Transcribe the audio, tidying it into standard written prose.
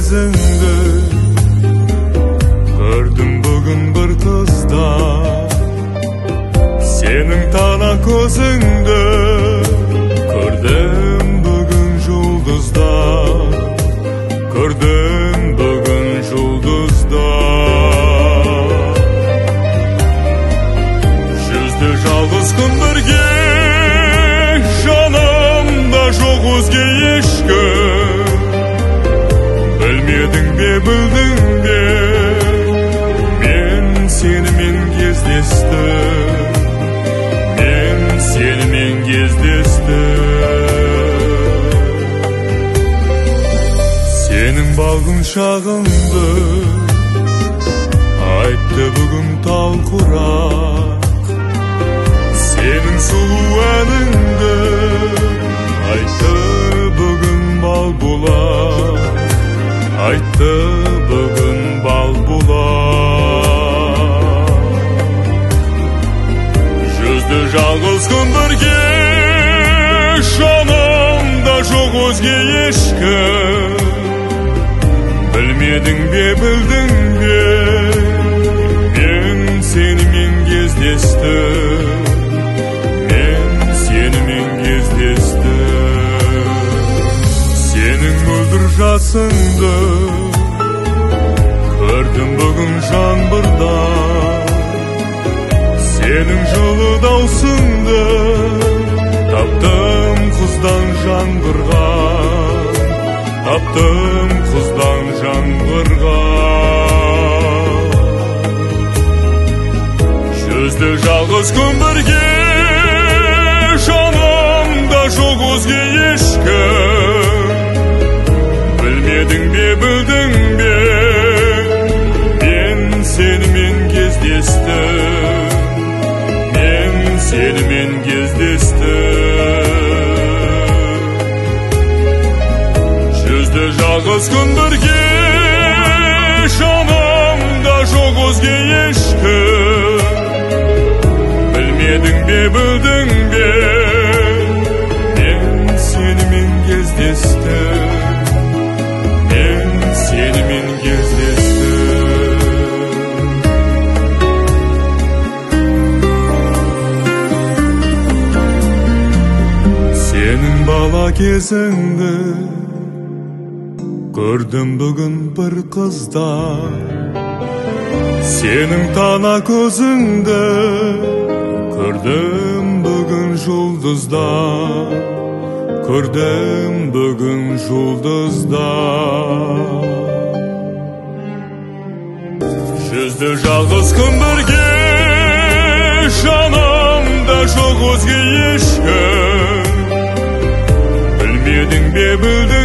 kezingdi gördüm bugün bir kızda senin tana közüngdi gördüm bugün yulduzda gördüm bugün yulduzda yüzde жалғыз күн бірге жанымда жоқ өзге ешкім білмедің бе білдің бе мен сенімен кездестім мен сенімен кездестім сенің балғын шағыңды айтты бүгін тал құрақ senin sulu әніңді айтты бүгін бал бұлақ айтты бүгін бал бұлақ жүзді жалғыз күн бірге жанымда жоқ өзге ешкім білмедің бе білдің бе мен сенімен кездестім senin mөлдір жасыңды көрдім бүгін жаңбырда senin жылы даусыңды таптым құздан жаңбырға таптым құздан жаңбырға жүзді жалғыз күн бірге жанымда жоқ өзге ешкім білмедің бе білдің бе мен сенімен кездестім мен сенімен кездестім жүзді жалғыз күн бірге жанымда жоқ өзге ешкім білмедің бе білдің бе мен сенімен кездестім мен сенімен кездестім сенің бала кезіңді көрдім бүгін бір қызда senin tana közüngdi gördüm bugün yulduzda gördüm bugün yulduzda yüzді жалғыз күн бірге жанымда жоқ өзге ешкім білмедің бе білдің